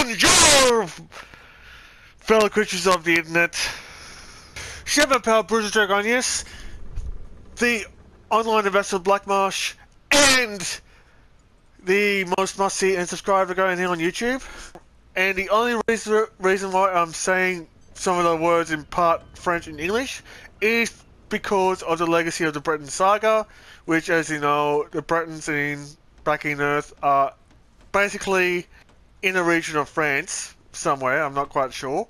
Bonjour, fellow creatures of the internet. Share my pal Bruzo Dragonius, the online investor Black Marsh, and the most must-see and subscribe Argonian here on YouTube. And the only reason why I'm saying some of the words in part French and English is because of the legacy of the Breton saga, which, as you know, the Bretons back in Earth are basically in the region of France, somewhere, I'm not quite sure.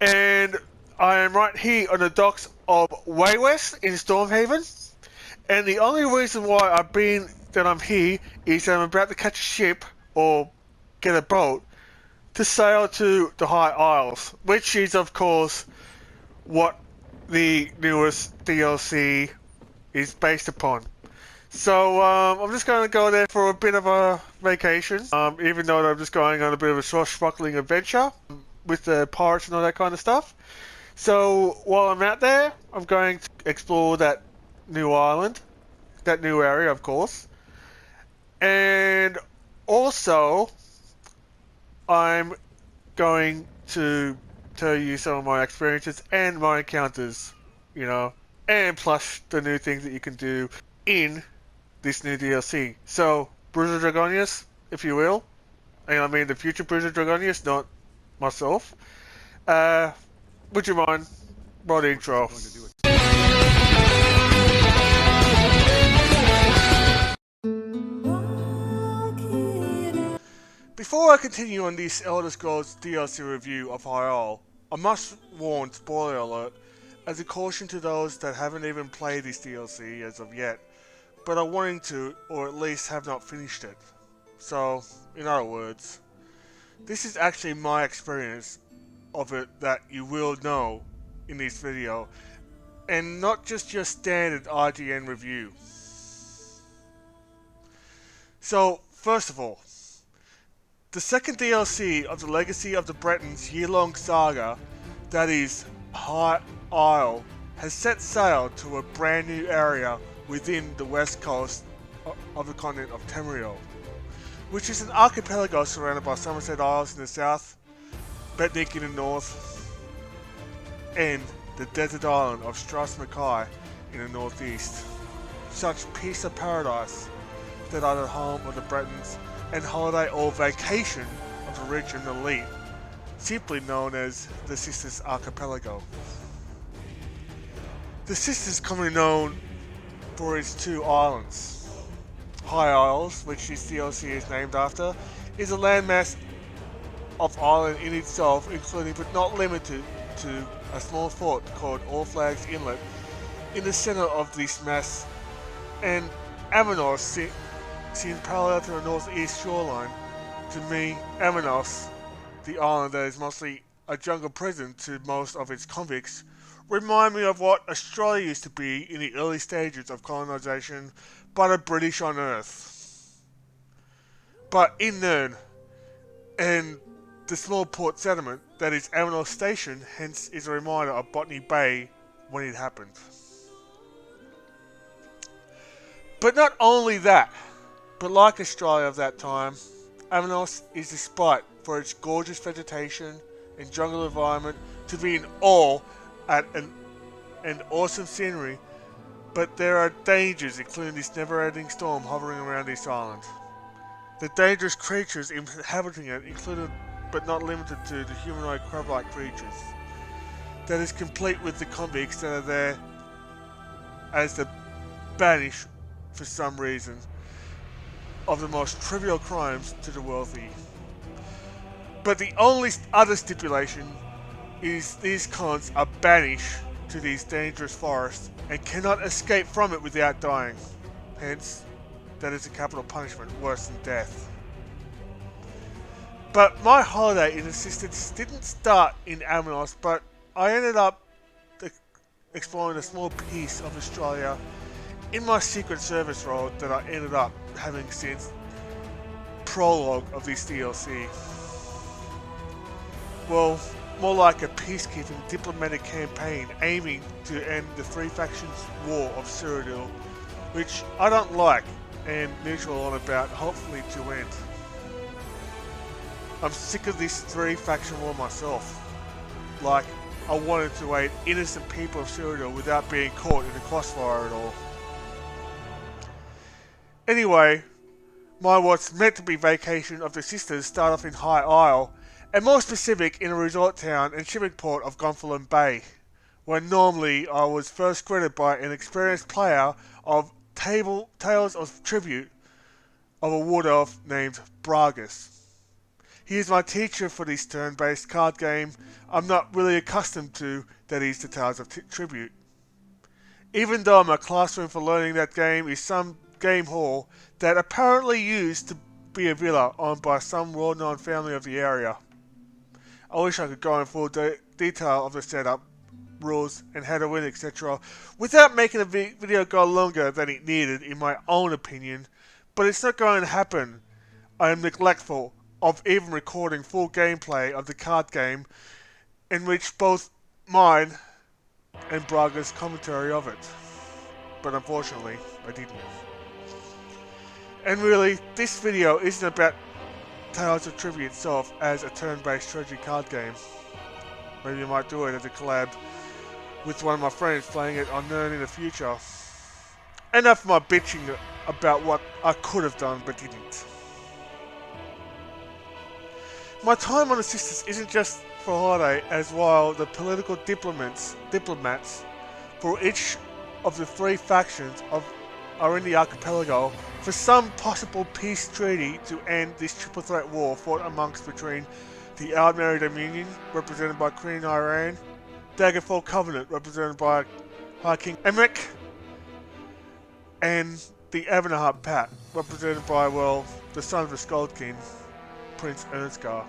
And I am right here on the docks of Way West in Stormhaven. And the only reason why I'm here is that I'm about to catch a ship or get a boat to sail to the High Isles, which is of course what the newest DLC is based upon. So I'm just going to go there for a bit of a vacation, even though I'm just going on a bit of a swashbuckling adventure with the pirates and all that kind of stuff. So while I'm out there, I'm going to explore that new island, that new area, of course. And also, I'm going to tell you some of my experiences and my encounters, you know, and plus the new things that you can do in this new DLC. So, Bruzo Dragonius, if you will, and I mean the future Bruzo Dragonius, not myself, would you mind roll the intro? Before I continue on this Elder Scrolls DLC review of High Isle, I must warn, spoiler alert, as a caution to those that haven't even played this DLC as of yet, but are wanting to, or at least have not finished it. So, in other words, this is actually my experience of it that you will know in this video, and not just your standard IGN review. So, first of all, the second DLC of the Legacy of the Bretons year-long saga, that is, High Isle, has set sail to a brand new area within the west coast of the continent of Tamriel, which is an archipelago surrounded by Somerset Isles in the south, Betnik in the north, and the desert island of Strasmakai in the northeast. Such piece of paradise that are the home of the Bretons and holiday or vacation of the rich and elite, simply known as the Systres Archipelago. The Systres, commonly known for its two islands. High Isles, which this DLC is named after, is a landmass of island in itself, including but not limited to a small fort called All Flags Inlet in the center of this mass, and Amanos seen parallel to the northeast shoreline. To me, Amanos, the island that is mostly a jungle prison to most of its convicts, remind me of what Australia used to be in the early stages of colonisation by the British on Earth. But in Nern, and the small port settlement that is Amanos Station, hence is a reminder of Botany Bay when it happened. But not only that, but like Australia of that time, Amanos is despite for its gorgeous vegetation and jungle environment to be in awe at an awesome scenery, but there are dangers, including this never-ending storm hovering around this island. The dangerous creatures inhabiting it included but not limited to the humanoid crab-like creatures. That is complete with the convicts that are there as the banish, for some reason, of the most trivial crimes to the wealthy. But the only other stipulation is these cons are banished to these dangerous forests and cannot escape from it without dying. Hence, that is a capital punishment worse than death. But my holiday in the Systres didn't start in Amanos, but I ended up exploring a small piece of Australia in my Secret Service role that I ended up having since prologue of this DLC. Well, more like a peacekeeping diplomatic campaign aiming to end the Three Factions War of Cyrodiil, which I don't like and neutral on about, hopefully to end. I'm sick of this three faction war myself. Like, I wanted to aid innocent people of Cyrodiil without being caught in the crossfire at all. Anyway, my what's meant to be vacation of the Sisters start off in High Isle, and more specific in a resort town and shipping port of Gonfalon Bay, where normally I was first greeted by an experienced player of Tales of Tribute of a wood elf named Bragus. He is my teacher for this turn-based card game I'm not really accustomed to, that is the Tales of Tribute. Even though my classroom for learning that game is some game hall that apparently used to be a villa owned by some well-known family of the area. I wish I could go in full detail of the setup, rules, and how to win, etc. without making the video go longer than it needed in my own opinion, but it's not going to happen. I am neglectful of even recording full gameplay of the card game, in which both mine and Braga's commentary of it. But unfortunately, I didn't. And really, this video isn't about Tales of Tribute itself as a turn-based strategy card game. Maybe I might do it as a collab with one of my friends playing it unknown in the future. Enough of my bitching about what I could have done but didn't. My time on the Sisters isn't just for holiday, as while the political diplomats for each of the three factions are in the archipelago for some possible peace treaty to end this triple threat war fought between the Aldmeri Dominion, represented by Queen Iran, Daggerfall Covenant, represented by High King Emmerich, and the Avanahart Pact, represented by, well, the son of the Skald King, Prince Ernstgar.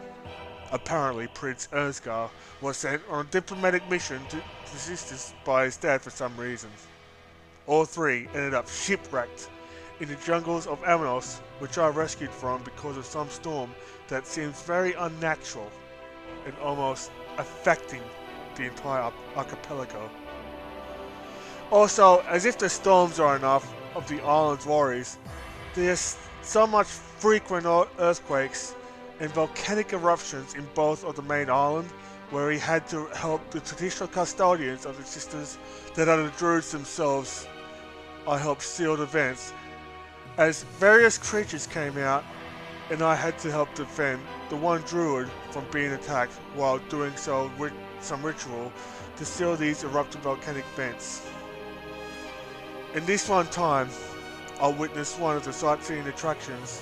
Apparently, Prince Ernstgar was sent on a diplomatic mission to the Sisters by his dad for some reason. All three ended up shipwrecked in the jungles of Amanos, which I rescued from because of some storm that seems very unnatural and almost affecting the entire archipelago. Also, as if the storms are enough of the island's worries, there's so much frequent earthquakes and volcanic eruptions in both of the main island, where he had to help the traditional custodians of the Sisters that are the druids themselves. I helped seal the vents, as various creatures came out, and I had to help defend the one druid from being attacked while doing so with some ritual to seal these eruptive volcanic vents. And this one time, I witnessed one of the sightseeing attractions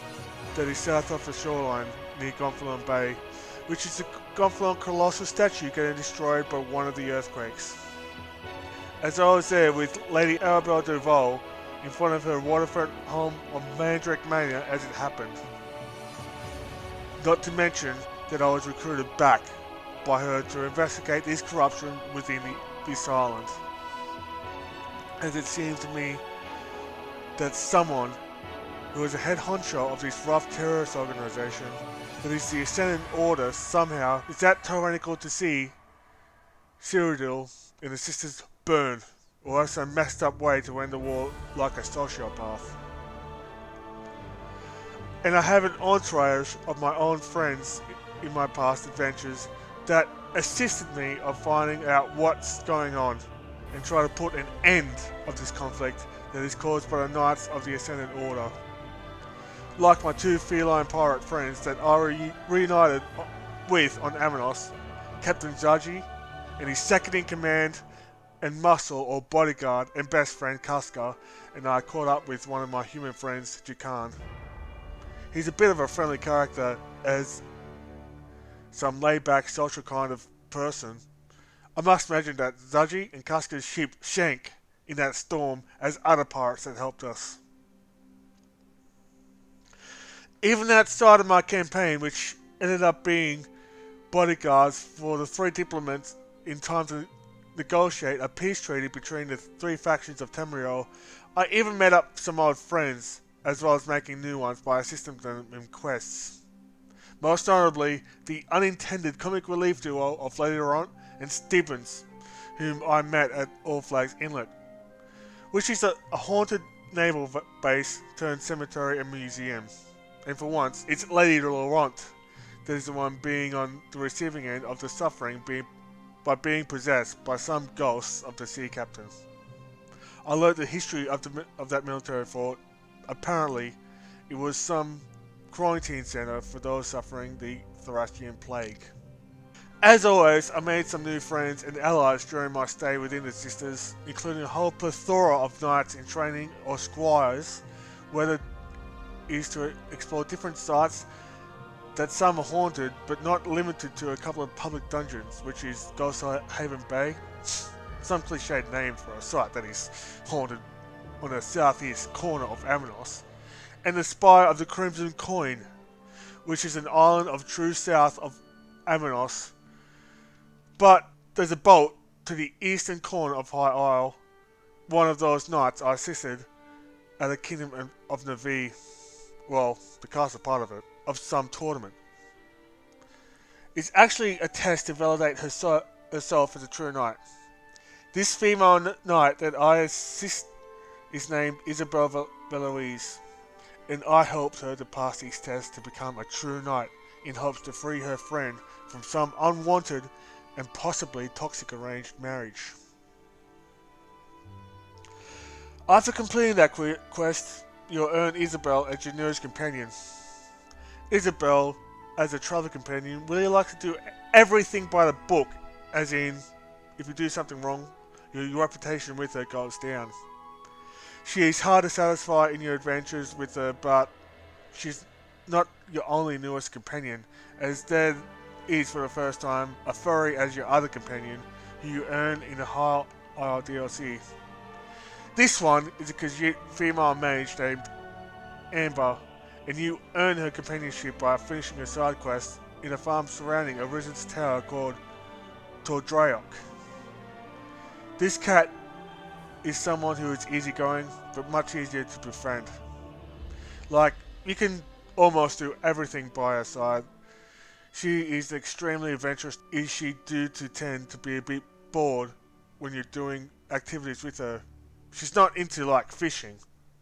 that is south of the shoreline near Gonfalon Bay, which is the Gonfalon Colossal statue getting destroyed by one of the earthquakes. As I was there with Lady Arabelle Duval in front of her waterfront home of Mandrake Mania as it happened. Not to mention that I was recruited back by her to investigate this corruption within this island. As it seems to me that someone who is a head honcho of this rough terrorist organization that is the Ascendant Order somehow is that tyrannical to see Cyrodiil and the Sisters burn, or else a messed up way to end the war like a sociopath. And I have an entourage of my own friends in my past adventures that assisted me of finding out what's going on and try to put an end of this conflict that is caused by the Knights of the Ascendant Order. Like my two feline pirate friends that I reunited with on Amanos, Captain Zaji and his second in command and muscle or bodyguard and best friend Kaska, and I caught up with one of my human friends, Jakan. He's a bit of a friendly character as some laid-back social kind of person. I must imagine that Zaji and Kaska's ship sank in that storm as other pirates that helped us. Even outside of my campaign, which ended up being bodyguards for the three diplomats in time to negotiate a peace treaty between the three factions of Tamriel, I even met up some old friends, as well as making new ones by assisting them in quests. Most notably, the unintended comic relief duo of Lady Laurent and Stebbins, whom I met at All Flags Inlet, which is a haunted naval base turned cemetery and museum. And for once, it's Lady Laurent that is the one being on the receiving end of the suffering by being possessed by some ghosts of the sea captains. I learned the history of that military fort. Apparently, it was some quarantine center for those suffering the Thracian plague. As always, I made some new friends and allies during my stay within the Sisters, including a whole plethora of knights in training or squires, whether it is to explore different sites that some are haunted, but not limited to a couple of public dungeons, which is Ghost Haven Bay, some cliched name for a site that is haunted on the southeast corner of Amanos, and the Spire of the Crimson Coin, which is an island of true south of Amanos, but there's a boat to the eastern corner of High Isle. One of those nights I assisted at the Kingdom of Navi, well, the castle part of it, of some tournament. It's actually a test to validate herself as a true knight. This female knight that I assist is named Isabel Veloise, and I helped her to pass these tests to become a true knight in hopes to free her friend from some unwanted and possibly toxic arranged marriage. After completing that quest, you'll earn Isabel as your newest companion. Isabel, as a travel companion, really likes to do everything by the book, as in, if you do something wrong, your reputation with her goes down. She is hard to satisfy in your adventures with her, but she's not your only newest companion, as there is for the first time a furry as your other companion, who you earn in the High Isle DLC. This one is a female mage named Amber, and you earn her companionship by finishing a side quest in a farm surrounding a Risen's tower called Tordrayok. This cat is someone who is easygoing, but much easier to befriend. Like, you can almost do everything by her side. She is extremely adventurous, as she do to tend to be a bit bored when you're doing activities with her. She's not into like fishing,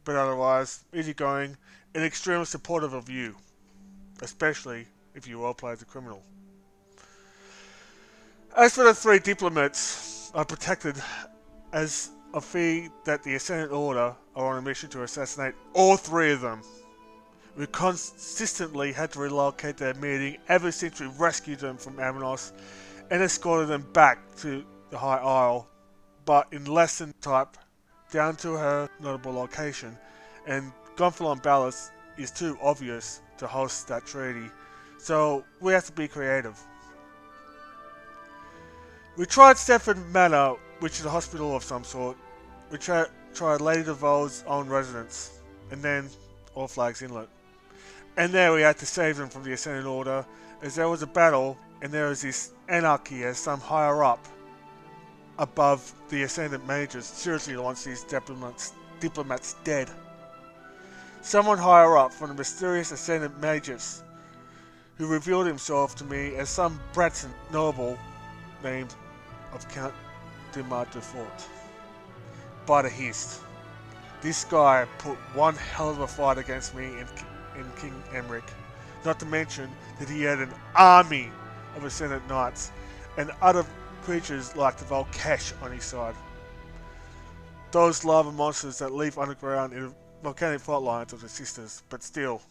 but otherwise easygoing and extremely supportive of you, especially if you roleplay as a criminal. As for the 3 diplomats I protected, as a fee that the Ascendant Order are on a mission to assassinate all 3 of them. We consistently had to relocate their meeting ever since we rescued them from Amanos and escorted them back to the High Isle, but in lesson type down to her notable location, and Gonfalon Ballas is too obvious to host that treaty, so we have to be creative. We tried Stepford Manor, which is a hospital of some sort. We tried Lady DeVoe's own residence, and then All Flags Inlet. And there we had to save them from the Ascendant Order, as there was a battle, and there was this anarchy as some higher up above the Ascendant Mages seriously wants these diplomats dead. Someone higher up from the mysterious Ascendant Mages, who revealed himself to me as some Breton noble named of Count de Martefort. By the Hist. This guy put one hell of a fight against me and King Emmerich, not to mention that he had an army of Ascendant Knights and other creatures like the Volkesh on his side. Those lava monsters that live underground in the volcanic fault lines of the Sisters, but still.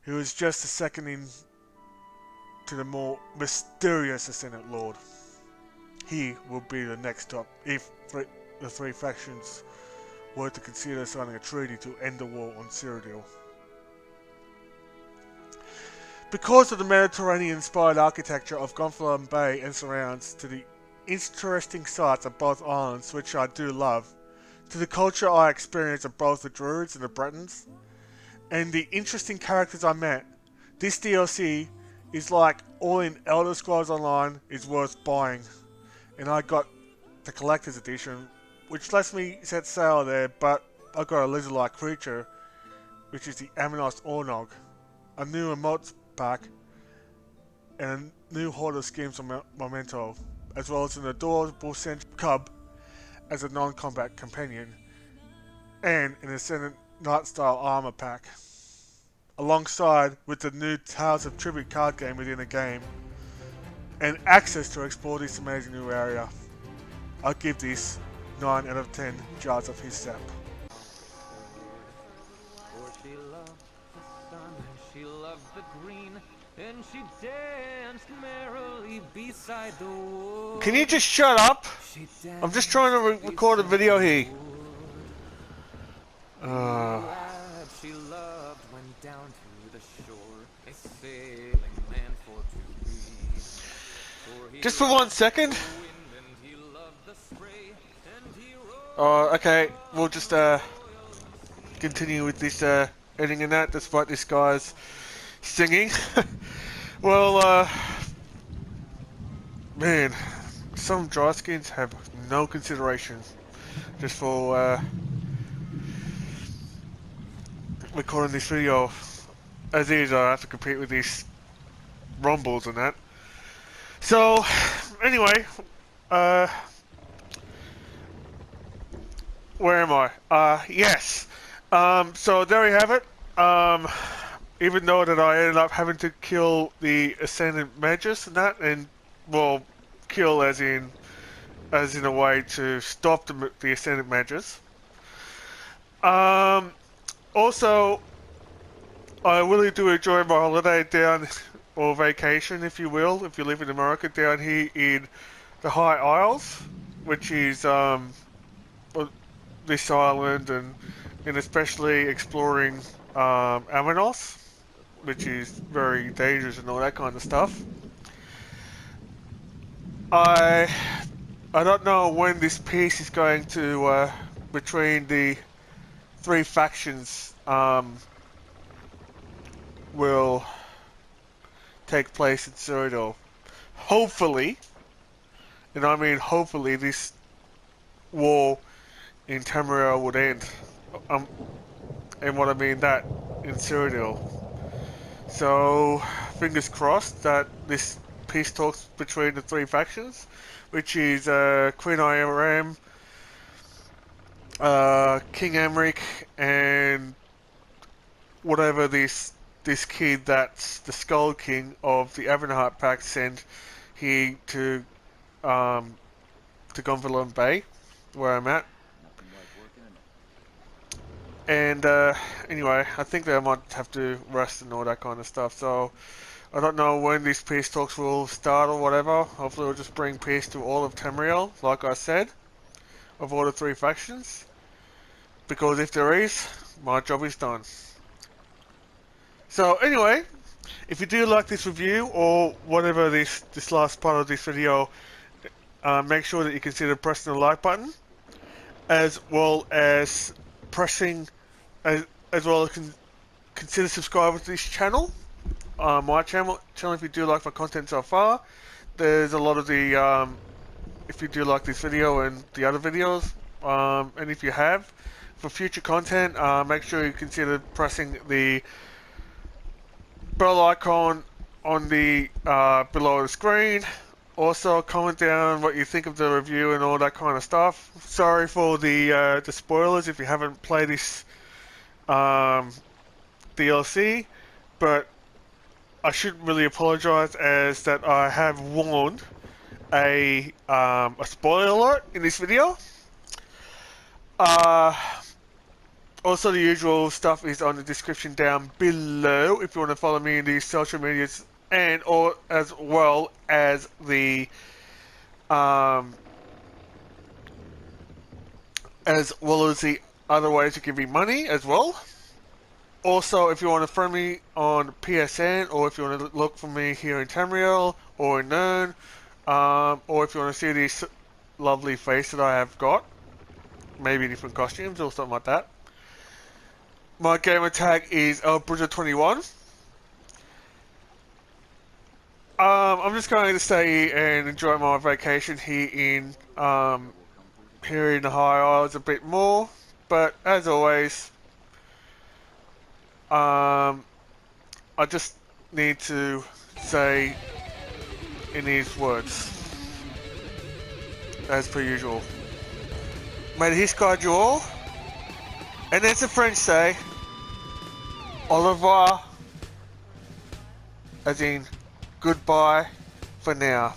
He was just a second in to the more mysterious Ascendant Lord. He will be the next stop if the 3 factions were to consider signing a treaty to end the war on Cyrodiil. Because of the Mediterranean-inspired architecture of Gonfalon Bay and surrounds, to the interesting sights of both islands, which I do love, to the culture I experienced of both the Druids and the Bretons, and the interesting characters I met, this DLC is like all in Elder Scrolls Online is worth buying, and I got the Collector's Edition, which lets me set sail there, but I got a lizard-like creature, which is the Amanos Ornog, a new emotes pack, and a new Horde of Schemes Memento, as well as an adorable Centaur cub as a non-combat companion, and an Ascendant Knight-style armor pack. alongside with the new Tales of Tribute card game within the game, and access to explore this amazing new area. I'll give this 9 out of 10 jars of his sap. For she loved the sun, she loved the green, and she danced merrily beside the wood. Can you just shut up? I'm just trying to record a video here. She loved went down to the shore, a sailing man for to be. Just for 1 second. Oh, okay. We'll just continue with this editing and that, despite this guy's singing. Well, man, some dry skins have no consideration just for recording this video. As is, I have to compete with these rumbles and that. So, anyway, where am I? Yes. So there we have it. Even though that I ended up having to kill the Ascendant Magus and that, and, well, kill as in a way to stop the Ascendant Magus. Also, I really do enjoy my holiday down, or vacation if you will, if you live in America, down here in the High Isles, which is this island, and especially exploring Amanos, which is very dangerous and all that kind of stuff. I don't know when this peace is going to between the three factions will take place in Cyrodiil. Hopefully, and I mean hopefully, this war in Tamriel would end. And what I mean that in Cyrodiil. So, fingers crossed that this peace talks between the three factions, which is Queen Iram, King Amric, and whatever this kid that's the Skull King of the Avonheart Pact sent here to Gonvalon Bay, where I'm at. And anyway, I think they might have to rest and all that kind of stuff. So I don't know when these peace talks will start or whatever. Hopefully it'll just bring peace to all of Tamriel, like I said, of all the three factions. Because if there is, my job is done. So anyway, if you do like this review or whatever this last part of this video, make sure that you consider pressing the like button, as well as pressing, as well as consider subscribing to this channel, my channel if you do like my content so far. There's a lot of the, if you do like this video and the other videos, and if you have, for future content, make sure you consider pressing the bell icon on the below the screen. Also, comment down what you think of the review and all that kind of stuff. Sorry for the spoilers if you haven't played this DLC, but I shouldn't really apologize, as that I have warned a spoiler alert in this video. Also, the usual stuff is on the description down below if you want to follow me in these social medias, and or as well as the other ways to give me money as well. Also, if you want to friend me on PSN, or if you want to look for me here in Tamriel or in Nern, or if you want to see this lovely face that I have got, maybe different costumes or something like that. My gamer tag is Bruzo21. I'm just going to stay and enjoy my vacation here in the High Isles a bit more, but as always, I just need to say in these words, as per usual. May the Hiss guide you all, and as the French say, Au revoir, as in goodbye for now.